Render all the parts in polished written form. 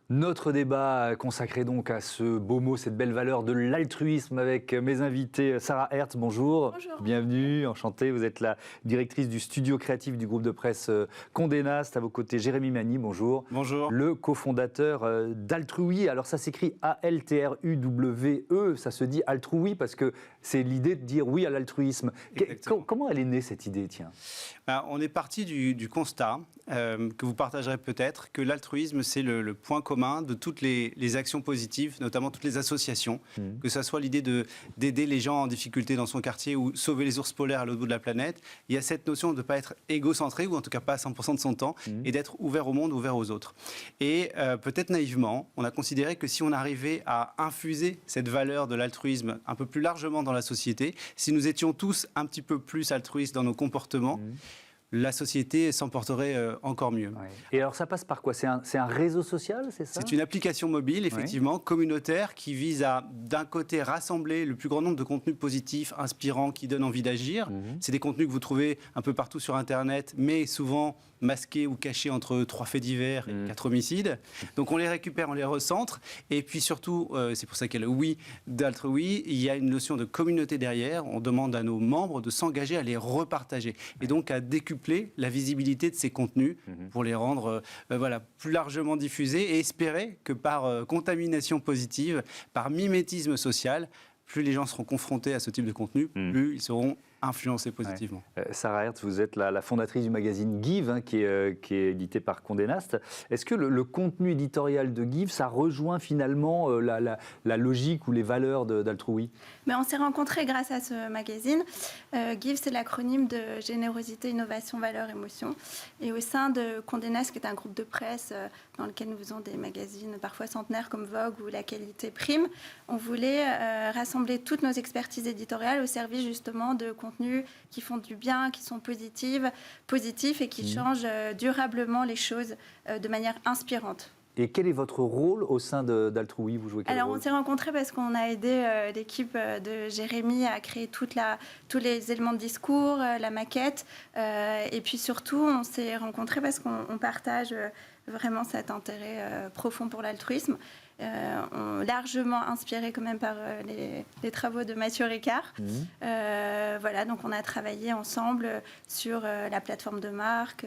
Notre débat consacré donc à ce beau mot, cette belle valeur de l'altruisme avec mes invités. Sarah Hertz, bonjour. Bonjour. Bienvenue, enchantée. Vous êtes la directrice du studio créatif du groupe de presse Condé Nast. À vos côtés, Jérémy Magny, bonjour. Bonjour. Le cofondateur d'Altrui. Alors ça s'écrit A-L-T-R-U-W-E. Ça se dit Altrui parce que c'est l'idée de dire oui à l'altruisme. Comment elle est née cette idée, tiens ? On est parti du constat, que vous partagerez peut-être, que l'altruisme, c'est le point commun de toutes les actions positives, notamment toutes les associations, que ce soit l'idée d'aider les gens en difficulté dans son quartier ou sauver les ours polaires à l'autre bout de la planète. Il y a cette notion de ne pas être égocentré, ou en tout cas pas à 100% de son temps, et d'être ouvert au monde, ouvert aux autres. Et peut-être naïvement, on a considéré que si on arrivait à infuser cette valeur de l'altruisme un peu plus largement dans la société, si nous étions tous un petit peu plus altruistes dans nos comportements, la société s'emporterait encore mieux. Ouais. Et alors ça passe par quoi ? C'est un réseau social, c'est ça ? C'est une application mobile, effectivement, communautaire, qui vise à, d'un côté, rassembler le plus grand nombre de contenus positifs, inspirants, qui donnent envie d'agir. C'est des contenus que vous trouvez un peu partout sur Internet, mais souvent masqués ou cachés entre 3 faits divers et 4 homicides. Donc on les récupère, on les recentre. Et puis surtout, c'est pour ça qu'il y a le oui d'Altrui, il y a une notion de communauté derrière. On demande à nos membres de s'engager à les repartager. Et donc à décupler la visibilité de ces contenus pour les rendre plus largement diffusés et espérer que par contamination positive, par mimétisme social, plus les gens seront confrontés à ce type de contenu, plus ils seront influencés positivement. Ouais. Sarah Hertz, vous êtes la fondatrice du magazine Give, qui est édité par Condé Nast. Est-ce que le contenu éditorial de Give, ça rejoint finalement la logique ou les valeurs d'Altrui ? Mais on s'est rencontrés grâce à ce magazine. Give, c'est l'acronyme de Générosité, Innovation, Valeur, Émotion. Et au sein de Condé Nast, qui est un groupe de presse dans lequel nous faisons des magazines parfois centenaires comme Vogue ou La Qualité Prime, on voulait rassembler toutes nos expertises éditoriales au service justement de contenus qui font du bien, qui sont positifs et qui changent durablement les choses de manière inspirante. Et quel est votre rôle au sein d'Altrui ? Vous jouez quel rôle ? On s'est rencontrés parce qu'on a aidé l'équipe de Jérémy à créer tous les éléments de discours, la maquette. Et puis surtout, on s'est rencontrés parce qu'on partage vraiment cet intérêt profond pour l'altruisme. Largement inspiré quand même par les travaux de Mathieu Ricard. Donc on a travaillé ensemble sur la plateforme de marque,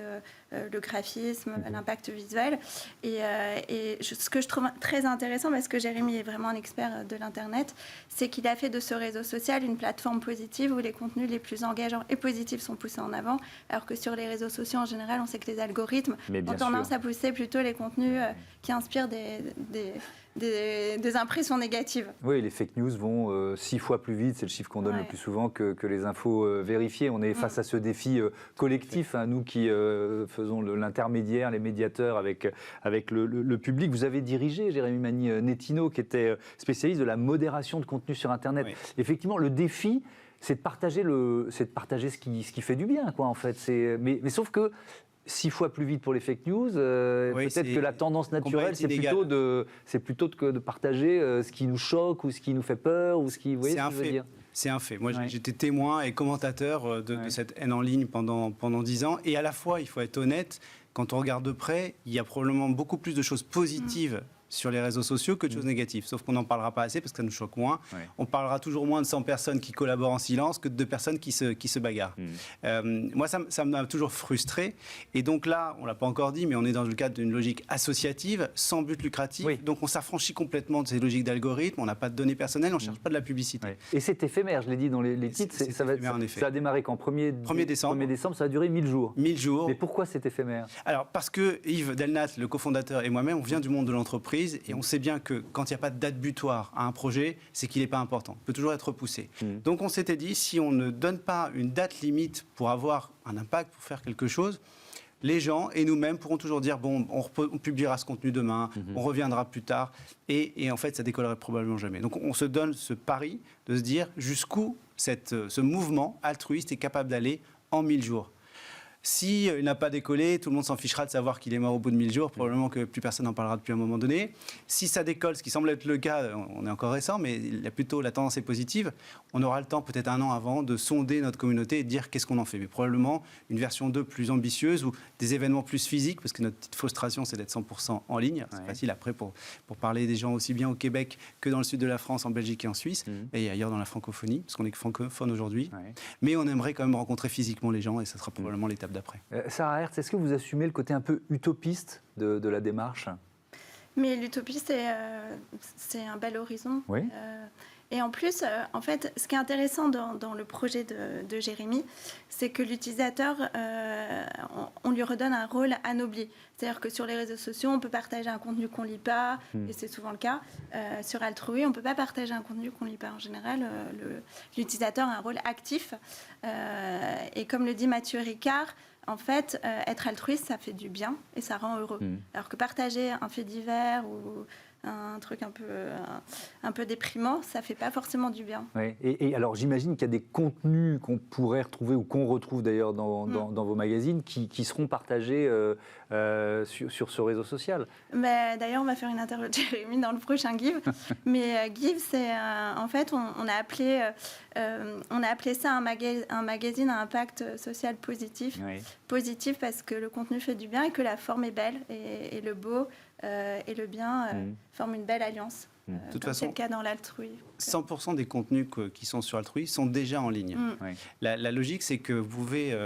le graphisme, l'impact visuel. Ce que je trouve très intéressant, parce que Jérémy est vraiment un expert de l'Internet, c'est qu'il a fait de ce réseau social une plateforme positive où les contenus les plus engageants et positifs sont poussés en avant, alors que sur les réseaux sociaux en général, on sait que les algorithmes ont tendance à pousser plutôt les contenus qui inspirent des impressions négatives. Oui, les fake news vont 6 fois plus vite, c'est le chiffre qu'on donne le plus souvent que les infos vérifiées. On est face à ce défi collectif, nous qui faisons l'intermédiaire, les médiateurs avec le public. Vous avez dirigé, Jérémy Magny, Nettino, qui était spécialiste de la modération de contenu sur Internet. Oui. Effectivement, le défi, c'est de partager ce qui fait du bien, quoi, en fait. Mais sauf que 6 fois plus vite pour les fake news, peut-être que la tendance naturelle, c'est plutôt de partager ce qui nous choque ou ce qui nous fait peur ou ce qui... Vous voyez ce que je veux dire ? C'est un fait. Moi, j'étais témoin et commentateur de cette haine en ligne pendant 10 ans. Et à la fois, il faut être honnête, quand on regarde de près, il y a probablement beaucoup plus de choses positives sur les réseaux sociaux que de choses négatives. Sauf qu'on n'en parlera pas assez parce que ça nous choque moins. On parlera toujours moins de 100 personnes qui collaborent en silence que de 2 personnes qui se bagarrent. Moi, ça m'a toujours frustré. Et donc là, on ne l'a pas encore dit, mais on est dans le cadre d'une logique associative, sans but lucratif. Donc on s'affranchit complètement de ces logiques d'algorithme. On n'a pas de données personnelles, on ne cherche pas de la publicité. Et c'est éphémère, je l'ai dit dans les titres. Ça a démarré quand 1er décembre, ça a duré 1000 jours. 1000 jours. Mais pourquoi c'est éphémère ? Alors, parce que Yves Delnat, le cofondateur, et moi-même, on vient du monde de l'entreprise. Et on sait bien que quand il n'y a pas de date butoir à un projet, c'est qu'il n'est pas important. Il peut toujours être repoussé. Donc on s'était dit, si on ne donne pas une date limite pour avoir un impact, pour faire quelque chose, les gens et nous-mêmes pourront toujours dire, bon, on publiera ce contenu demain, on reviendra plus tard. Et en fait, ça décollerait probablement jamais. Donc on se donne ce pari de se dire jusqu'où ce mouvement altruiste est capable d'aller en 1000 jours. s'il n'a pas décollé, tout le monde s'en fichera de savoir qu'il est mort au bout de 1000 jours. Probablement que plus personne n'en parlera depuis un moment donné. Si ça décolle, ce qui semble être le cas, on est encore récent, mais la tendance est positive, on aura le temps, peut-être un an avant, de sonder notre communauté et de dire qu'est-ce qu'on en fait. Mais probablement une version 2 plus ambitieuse ou des événements plus physiques, parce que notre petite frustration, c'est d'être 100% en ligne. C'est facile après pour parler des gens aussi bien au Québec que dans le sud de la France, en Belgique et en Suisse, et ailleurs dans la francophonie, parce qu'on est francophone aujourd'hui. Mais on aimerait quand même rencontrer physiquement les gens, et ça sera probablement l'étape d'après. Sarah Hertz, est-ce que vous assumez le côté un peu utopiste de la démarche? Mais l'utopie, c'est un bel horizon. Oui. Et en plus, en fait, ce qui est intéressant dans le projet de Jérémy, c'est que l'utilisateur, on lui redonne un rôle anobli. C'est-à-dire que sur les réseaux sociaux, on peut partager un contenu qu'on ne lit pas, et c'est souvent le cas. Sur Altrui, on ne peut pas partager un contenu qu'on ne lit pas. En général, l'utilisateur a un rôle actif. Et comme le dit Mathieu Ricard, en fait, être altruiste, ça fait du bien et ça rend heureux. Alors que partager un fait divers ou un truc un peu déprimant, ça fait pas forcément du bien. Oui. Et alors, j'imagine qu'il y a des contenus qu'on pourrait retrouver ou qu'on retrouve d'ailleurs dans vos magazines qui seront partagés sur ce réseau social. Mais d'ailleurs, on va faire une interview de Jérémy dans le prochain Give. Mais Give, c'est en fait, on a appelé ça un magazine à impact social positif. Oui. Positif parce que le contenu fait du bien et que la forme est belle et le beau et le bien forment une belle alliance. De toute façon, c'est le cas dans l'Altrui. 100% des contenus qui sont sur Altrui sont déjà en ligne. Oui. La logique, c'est que vous pouvez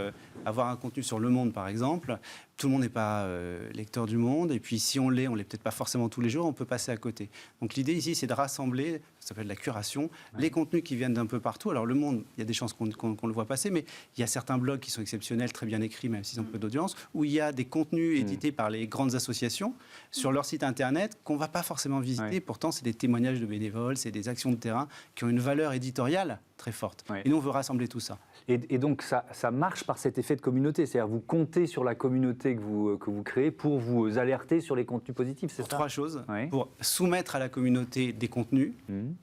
avoir un contenu sur Le Monde, par exemple. Tout le monde n'est pas lecteur du Monde. Et puis, si on l'est peut-être pas forcément tous les jours, on peut passer à côté. Donc, l'idée ici, c'est de rassembler, ça s'appelle la curation, les contenus qui viennent d'un peu partout. Alors, Le Monde, il y a des chances qu'on le voit passer, mais il y a certains blogs qui sont exceptionnels, très bien écrits, même s'ils ont peu d'audience, où il y a des contenus édités par les grandes associations sur leur site Internet qu'on ne va pas forcément visiter. Pourtant, c'est des témoignages de bénévoles, c'est des actions de terrain qui ont une valeur éditoriale très forte. Et nous, on veut rassembler tout ça. Et donc, ça marche par cet effet de communauté. C'est-à-dire, vous comptez sur la communauté que vous créez pour vous alerter sur les contenus positifs, c'est ça? Trois choses. Pour soumettre à la communauté des contenus,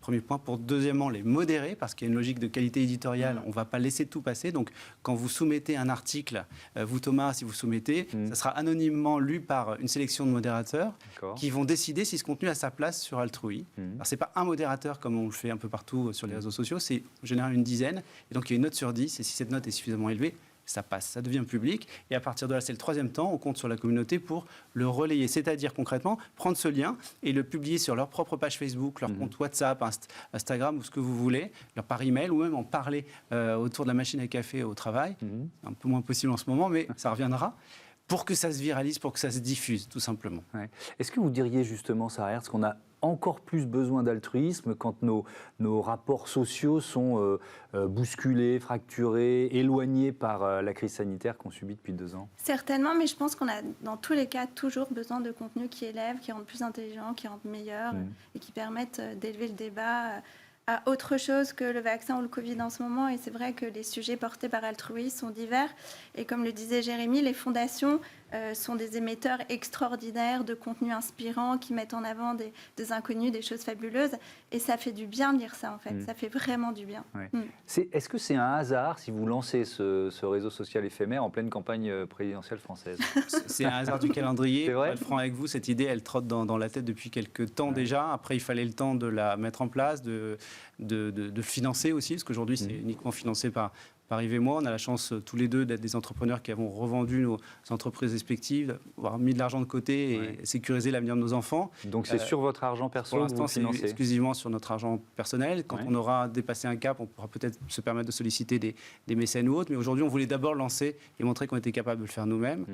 premier point. Pour deuxièmement, les modérer, parce qu'il y a une logique de qualité éditoriale. On ne va pas laisser tout passer. Donc, quand vous soumettez un article, vous, Thomas, si vous soumettez, ça sera anonymement lu par une sélection de modérateurs qui vont décider si ce contenu a sa place sur Altrui. Alors, ce n'est pas un modérateur comme on le fait un peu partout sur les réseaux sociaux. C'est en général une dizaine. Et donc, il y a une note sur 10. Et si cette note est suffisamment élevée, ça passe, ça devient public. Et à partir de là, c'est le troisième temps, on compte sur la communauté pour le relayer. C'est-à-dire concrètement, prendre ce lien et le publier sur leur propre page Facebook, leur compte WhatsApp, Instagram ou ce que vous voulez, leur par email ou même en parler autour de la machine à café au travail. Un peu moins possible en ce moment, mais ça reviendra. Pour que ça se viralise, pour que ça se diffuse, tout simplement. Est-ce que vous diriez justement, Sarah Hertz, qu'on a encore plus besoin d'altruisme quand nos rapports sociaux sont bousculés, fracturés, éloignés par la crise sanitaire qu'on subit depuis 2 ans? Certainement, mais je pense qu'on a dans tous les cas toujours besoin de contenus qui élèvent, qui rendent plus intelligents, qui rendent meilleurs et qui permettent d'élever le débat à autre chose que le vaccin ou le Covid en ce moment. Et c'est vrai que les sujets portés par Altrui sont divers. Et comme le disait Jérémy, les fondations sont des émetteurs extraordinaires de contenus inspirants qui mettent en avant des inconnus, des choses fabuleuses. Et ça fait du bien de lire ça, en fait. Ça fait vraiment du bien. Est-ce que c'est un hasard si vous lancez ce réseau social éphémère en pleine campagne présidentielle française? C'est un hasard du calendrier. C'est vrai. Pour être franc avec vous, cette idée, elle trotte dans la tête depuis quelques temps déjà. Après, il fallait le temps de la mettre en place, de financer aussi, parce qu'aujourd'hui, c'est uniquement financé par Yves et moi. On a la chance tous les deux d'être des entrepreneurs qui avons revendu nos entreprises respectives, avoir mis de l'argent de côté et sécurisé l'avenir de nos enfants. Donc c'est sur votre argent perso? Pour l'instant, c'est exclusivement sur notre argent personnel. Quand on aura dépassé un cap, on pourra peut-être se permettre de solliciter des mécènes ou autres. Mais aujourd'hui, on voulait d'abord lancer et montrer qu'on était capable de le faire nous-mêmes.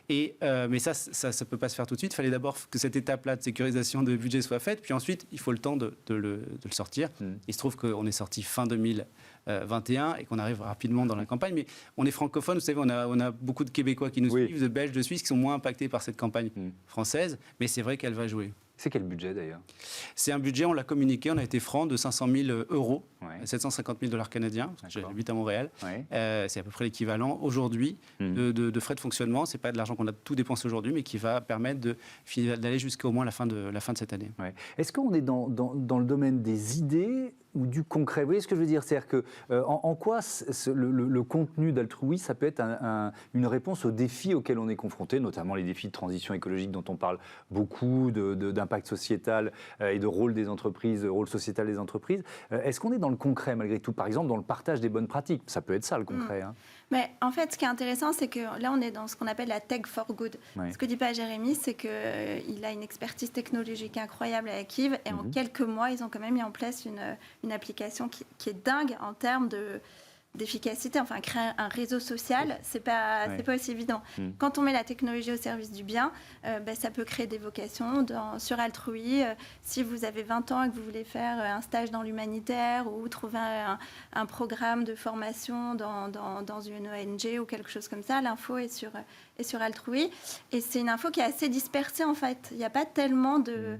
Mais ça ne peut pas se faire tout de suite. Il fallait d'abord que cette étape-là de sécurisation de budget soit faite. Puis ensuite, il faut le temps de le sortir. Il se trouve qu'on est sorti fin 2021 et qu'on arrive rapidement dans la campagne. Mais on est francophone, vous savez, on a beaucoup de Québécois qui nous suivent, de Belges, de Suisses qui sont moins impactés par cette campagne française. Mais c'est vrai qu'elle va jouer. C'est quel budget d'ailleurs? C'est un budget, on l'a communiqué, on a été franc, de 500 000 €, 750 000 $ canadiens, parce que j'habite à Montréal. C'est à peu près l'équivalent aujourd'hui de frais de fonctionnement. Ce n'est pas de l'argent qu'on a tout dépensé aujourd'hui, mais qui va permettre d'aller jusqu'au moins la fin de cette année. Est-ce qu'on est dans le domaine des idées ou du concret. Vous voyez ce que je veux dire? C'est-à-dire que en quoi le contenu d'Altrui, ça peut être une réponse aux défis auxquels on est confronté, notamment les défis de transition écologique dont on parle beaucoup, d'impact sociétal et de rôle des entreprises, rôle sociétal des entreprises. Est-ce qu'on est dans le concret malgré tout? Par exemple, dans le partage des bonnes pratiques. Ça peut être ça le concret. Hein. Mais en fait, ce qui est intéressant, c'est que là, on est dans ce qu'on appelle la tech for good. Ouais. Ce que dit pas Jérémy, c'est qu'il a une expertise technologique incroyable à Kiev et en quelques mois, ils ont quand même mis en place une application qui est dingue en termes d'efficacité. Enfin, créer un réseau social, c'est pas aussi évident. Quand on met la technologie au service du bien, ça peut créer des vocations. Sur Altrui, si vous avez 20 ans et que vous voulez faire un stage dans l'humanitaire ou trouver un programme de formation dans une ONG ou quelque chose comme ça, l'info est sur Altrui. Et c'est une info qui est assez dispersée, en fait. Il n'y a pas tellement de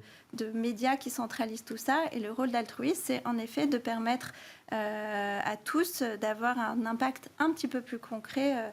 médias qui centralisent tout ça. Et le rôle d'Altrui, c'est en effet de permettre à tous d'avoir un impact un petit peu plus concret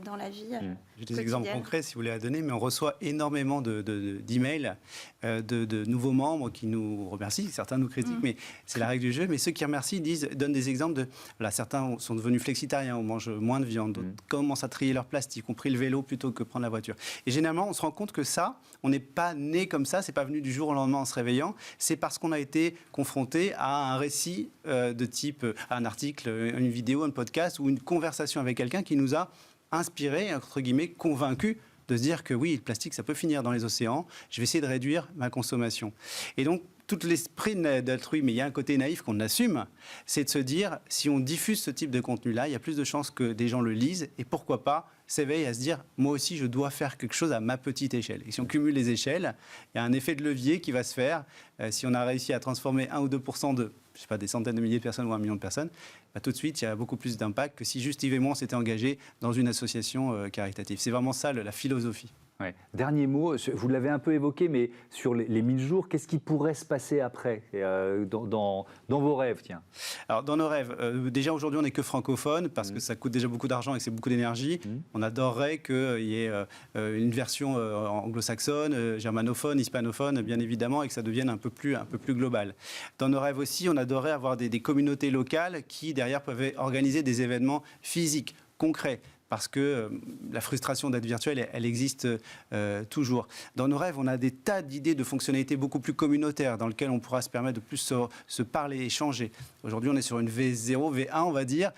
dans la vie. J'ai des exemples concrets si vous voulez à donner, mais on reçoit énormément d'emails de nouveaux membres qui nous remercient. Certains nous critiquent, mais c'est la règle du jeu. Mais ceux qui remercient donnent des exemples de... Voilà, certains sont devenus flexitariens, on mange moins de viande, d'autres commencent à trier leur plastique, ont pris le vélo plutôt que prendre la voiture. Et généralement, on se rend compte que ça, on n'est pas né comme ça, c'est pas venu du jour au lendemain en se réveillant, c'est parce qu'on a été confronté à un récit de type un article, une vidéo, un podcast ou une conversation avec quelqu'un qui nous a inspiré, entre guillemets, convaincu de se dire que oui, le plastique, ça peut finir dans les océans, je vais essayer de réduire ma consommation. Et donc, tout l'esprit d'Altrui, mais il y a un côté naïf qu'on assume, c'est de se dire, si on diffuse ce type de contenu-là, il y a plus de chances que des gens le lisent, et pourquoi pas s'éveiller à se dire, moi aussi, je dois faire quelque chose à ma petite échelle. Et si on cumule les échelles, il y a un effet de levier qui va se faire. Si on a réussi à transformer 1 ou 2% de, je sais pas, des centaines de milliers de personnes ou 1 million de personnes, tout de suite, il y a beaucoup plus d'impact que si juste Yves et moi, on s'était engagés dans une association caritative. C'est vraiment ça, la philosophie. Ouais. Dernier mot, vous l'avez un peu évoqué, mais sur les 1000 jours, qu'est-ce qui pourrait se passer après dans vos rêves, tiens? Alors, dans nos rêves, déjà aujourd'hui, on n'est que francophone parce que ça coûte déjà beaucoup d'argent et que c'est beaucoup d'énergie. On adorerait qu'il y ait une version anglo-saxonne, germanophone, hispanophone, bien évidemment, et que ça devienne un peu plus global. Dans nos rêves aussi, on adorerait avoir des communautés locales qui, derrière, peuvent organiser des événements physiques, concrets. Parce que la frustration d'être virtuel, elle existe toujours. Dans nos rêves, on a des tas d'idées de fonctionnalités beaucoup plus communautaires, dans lesquelles on pourra se permettre de plus se parler, échanger. Aujourd'hui, on est sur une V0, V1, on va dire,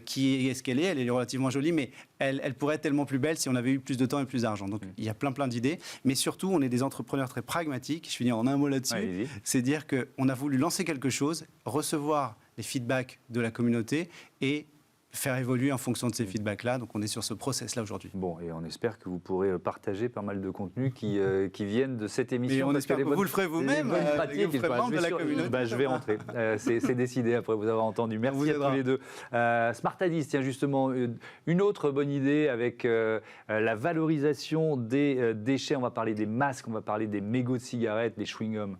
qui est ce qu'elle est. Elle est relativement jolie, mais elle pourrait être tellement plus belle si on avait eu plus de temps et plus d'argent. Donc, il y a plein d'idées. Mais surtout, on est des entrepreneurs très pragmatiques. Je finis en un mot là-dessus. Ouais, c'est dire qu'on a voulu lancer quelque chose, recevoir les feedbacks de la communauté et faire évoluer en fonction de ces feedbacks-là. Donc, on est sur ce process-là aujourd'hui. Bon, et on espère que vous pourrez partager pas mal de contenus qui viennent de cette émission. Et on espère que vous le ferez vous-même. Vous ferez membre de la communauté. Je vais rentrer. C'est décidé après vous avoir entendu. Merci à tous les deux. Smartadis, tiens, justement, une autre bonne idée avec la valorisation des déchets. On va parler des masques, on va parler des mégots de cigarettes, des chewing-gums.